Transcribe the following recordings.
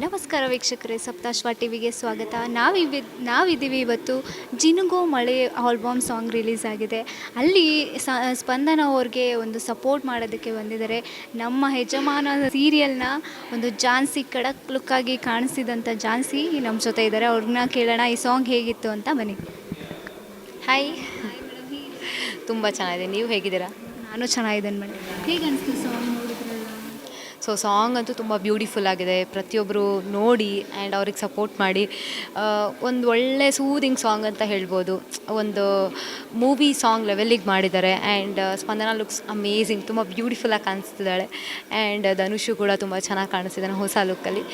ನಮಸ್ಕಾರ ವೀಕ್ಷಕರೇ, ಸಪ್ತಾಶ್ವ ಟಿವಿಗೆ ಸ್ವಾಗತ. ನಾವಿದ್ದೀವಿ ಇವತ್ತು ಜಿನುಗೋ ಮಳೆ ಆಲ್ಬಮ್ ಸಾಂಗ್ ರಿಲೀಸ್ ಆಗಿದೆ. ಅಲ್ಲಿ ಸ್ಪಂದನ ಅವ್ರಿಗೆ ಒಂದು ಸಪೋರ್ಟ್ ಮಾಡೋದಕ್ಕೆ ಬಂದಿದ್ದಾರೆ. ನಮ್ಮ ಯಜಮಾನ ಸೀರಿಯಲ್ನ ಒಂದು ಝಾನ್ಸಿ ಖಡಕ್ ಲುಕ್ಕಾಗಿ ಕಾಣಿಸಿದಂಥ ಝಾನ್ಸಿ ನಮ್ಮ ಜೊತೆ ಇದ್ದಾರೆ. ಅವ್ರನ್ನ ಕೇಳೋಣ ಈ ಸಾಂಗ್ ಹೇಗಿತ್ತು ಅಂತ. ಬನ್ನಿ. ಹಾಯ್, ತುಂಬ ಚೆನ್ನಾಗಿದೆ. ನೀವು ಹೇಗಿದ್ದೀರಾ? ನಾನು ಚೆನ್ನಾಗಿದ್ದೇನೆ ಮೇಡಮ್. ಹೇಗೆ ಅನಿಸ್ತು ಸಾಂಗ್ ನೋಡಿದ್ರಲ್ಲ? ಸೊ ಸಾಂಗ್ ಅಂತೂ ತುಂಬ ಬ್ಯೂಟಿಫುಲ್ ಆಗಿದೆ. ಪ್ರತಿಯೊಬ್ಬರು ನೋಡಿ ಆ್ಯಂಡ್ ಅವ್ರಿಗೆ ಸಪೋರ್ಟ್ ಮಾಡಿ ಒಂದು ಒಳ್ಳೆ ಸೂದಿಂಗ್ ಸಾಂಗ್ ಅಂತ ಹೇಳ್ಬೋದು. ಒಂದು ಮೂವಿ ಸಾಂಗ್ ಲೆವೆಲ್ಲಿಗೆ ಮಾಡಿದ್ದಾರೆ. ಆ್ಯಂಡ್ ಸ್ಪಂದನ ಲುಕ್ಸ್ ಅಮೇಝಿಂಗ್, ತುಂಬ ಬ್ಯೂಟಿಫುಲ್ಲಾಗಿ ಕಾಣಿಸ್ತಿದ್ದಾಳೆ. ಆ್ಯಂಡ್ ಧನುಷು ಕೂಡ ತುಂಬ ಚೆನ್ನಾಗಿ ಕಾಣಿಸ್ತಿದ್ದಾನೆ ಹೊಸ ಲುಕ್ಕಲ್ಲಿ.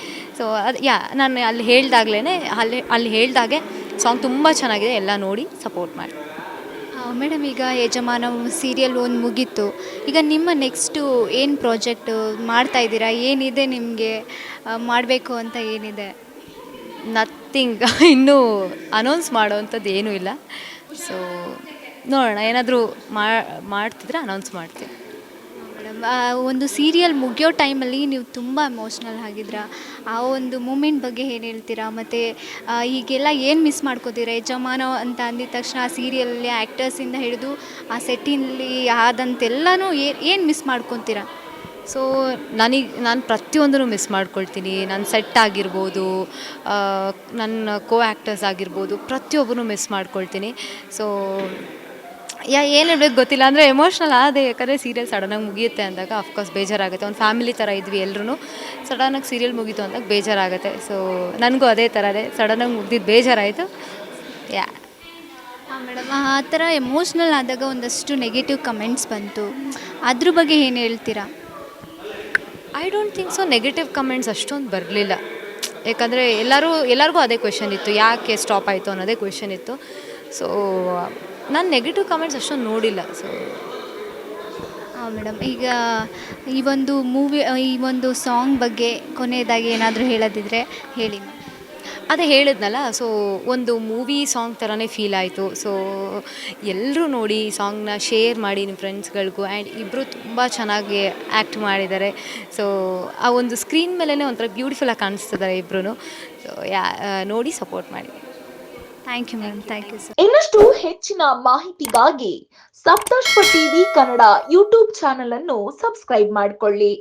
ಸೊ ಅದು ನಾನು ಅಲ್ಲಿ ಹೇಳ್ದಾಗೆ ಸಾಂಗ್ ತುಂಬ ಚೆನ್ನಾಗಿದೆ. ಎಲ್ಲ ನೋಡಿ ಸಪೋರ್ಟ್ ಮಾಡಿ. ಮೇಡಮ್, ಈಗ ಯಜಮಾನ ಸೀರಿಯಲ್ ಒಂದು ಮುಗೀತು. ಈಗ ನಿಮ್ಮ ನೆಕ್ಸ್ಟು ಏನು ಪ್ರಾಜೆಕ್ಟು ಮಾಡ್ತಾಯಿದ್ದೀರಾ? ಏನಿದೆ ನಿಮಗೆ ಮಾಡಬೇಕು ಅಂತ ಏನಿದೆ? ನಥಿಂಗ್ ಇನ್ನೂ ಅನೌನ್ಸ್ ಮಾಡೋವಂಥದ್ದು ಏನೂ ಇಲ್ಲ. ಸೊ ನೋಡೋಣ, ಏನಾದರೂ ಮಾಡ್ತಿದ್ರೆ ಅನೌನ್ಸ್ ಮಾಡ್ತೀನಿ. ಮೇಡಮ್, ಒಂದು ಸೀರಿಯಲ್ ಮುಗಿಯೋ ಟೈಮಲ್ಲಿ ನೀವು ತುಂಬ ಎಮೋಷ್ನಲ್ ಆಗಿದ್ರಾ. ಆ ಒಂದು ಮೂಮೆಂಟ್ ಬಗ್ಗೆ ಏನು ಹೇಳ್ತೀರಾ? ಮತ್ತು ಈಗೆಲ್ಲ ಏನು ಮಿಸ್ ಮಾಡ್ಕೋತೀರಾ? ಯಜಮಾನ ಅಂತ ಅಂದಿದ ತಕ್ಷಣ ಆ ಸೀರಿಯಲಲ್ಲಿ ಆ್ಯಕ್ಟರ್ಸಿಂದ ಹಿಡಿದು ಆ ಸೆಟ್ಟಿನಲ್ಲಿ ಆದಂತೆಲ್ಲನೂ ಏನು ಮಿಸ್ ಮಾಡ್ಕೊತೀರಾ? ಸೊ ನಾನು ಪ್ರತಿಯೊಂದನ್ನು ಮಿಸ್ ಮಾಡ್ಕೊಳ್ತೀನಿ. ನನ್ನ ಸೆಟ್ ಆಗಿರ್ಬೋದು, ನನ್ನ ಕೋ ಆ್ಯಕ್ಟರ್ಸ್ ಆಗಿರ್ಬೋದು, ಪ್ರತಿಯೊಬ್ಬರೂ ಮಿಸ್ ಮಾಡ್ಕೊಳ್ತೀನಿ. ಸೊ ಏನು ಹೇಳ್ಬೇಕು ಗೊತ್ತಿಲ್ಲ, ಅಂದರೆ ಎಮೋಷ್ನಲ್ ಆದೆ. ಯಾಕಂದರೆ ಸೀರಿಯಲ್ ಸಡನ್ನಾಗಿ ಮುಗಿಯುತ್ತೆ ಅಂದಾಗ ಅಫ್ಕೋರ್ಸ್ ಬೇಜಾರಾಗುತ್ತೆ. ಒಂದು ಫ್ಯಾಮಿಲಿ ಥರ ಇದ್ವಿ ಎಲ್ಲರೂ. ಸಡನ್ನಾಗಿ ಸೀರಿಯಲ್ ಮುಗೀತು ಅಂದಾಗ ಬೇಜಾರಾಗುತ್ತೆ. ಸೊ ನನಗೂ ಅದೇ ಥರನೇ ಸಡನ್ನಾಗಿ ಮುಗ್ದಿದ್ದು ಬೇಜಾರಾಯಿತು. ಮೇಡಮ್, ಆ ಥರ ಎಮೋಷ್ನಲ್ ಆದಾಗ ಒಂದಷ್ಟು ನೆಗೆಟಿವ್ ಕಮೆಂಟ್ಸ್ ಬಂತು. ಅದ್ರ ಬಗ್ಗೆ ಏನು ಹೇಳ್ತೀರಾ? I don't think so. Negative comments ಅಷ್ಟೊಂದು ಬರಲಿಲ್ಲ. ಯಾಕಂದರೆ ಎಲ್ಲರಿಗೂ ಅದೇ ಕ್ವೆಶನ್ ಇತ್ತು, ಯಾಕೆ ಸ್ಟಾಪ್ ಆಯಿತು ಅನ್ನೋದೇ ಕ್ವೆಶನ್ ಇತ್ತು. ಸೊ ನಾನು ನೆಗೆಟಿವ್ ಕಮೆಂಟ್ಸ್ ಅಷ್ಟೊಂದು ನೋಡಿಲ್ಲ. ಸೊ ಮೇಡಮ್, ಈಗ ಈ ಒಂದು ಸಾಂಗ್ ಬಗ್ಗೆ ಕೊನೆಯದಾಗಿ ಏನಾದರೂ ಹೇಳೋದಿದ್ರೆ ಹೇಳಿ. ಅದೇ ಹೇಳಿದ್ನಲ್ಲ, ಸೊ ಒಂದು ಮೂವಿ ಸಾಂಗ್ ಥರನೇ ಫೀಲ್ ಆಯಿತು. ಸೊ ಎಲ್ಲರೂ ನೋಡಿ ಈ ಸಾಂಗ್ನ ಶೇರ್ ಮಾಡಿ ನಿಮ್ಮ ಫ್ರೆಂಡ್ಸ್ಗಳಿಗೂ. ಆ್ಯಂಡ್ ಇಬ್ಬರು ತುಂಬ ಚೆನ್ನಾಗಿ ಆ್ಯಕ್ಟ್ ಮಾಡಿದ್ದಾರೆ. ಸೊ ಆ ಒಂದು ಸ್ಕ್ರೀನ್ ಮೇಲೇ ಒಂಥರ ಬ್ಯೂಟಿಫುಲ್ಲಾಗಿ ಕಾಣಿಸ್ತಿದ್ದಾರೆ ಇಬ್ಬರೂ. ಸೊ ನೋಡಿ ಸಪೋರ್ಟ್ ಮಾಡಿ. Thank you ma'am. Thank you sir. ಇನ್ನಷ್ಟು ಹೆಚ್ಚಿನ ಮಾಹಿತಿಗಾಗಿ Saptashwa TV Kannada YouTube channel ಅನ್ನು ಸಬ್ಸ್ಕ್ರೈಬ್ ಮಾಡಿಕೊಳ್ಳಿ.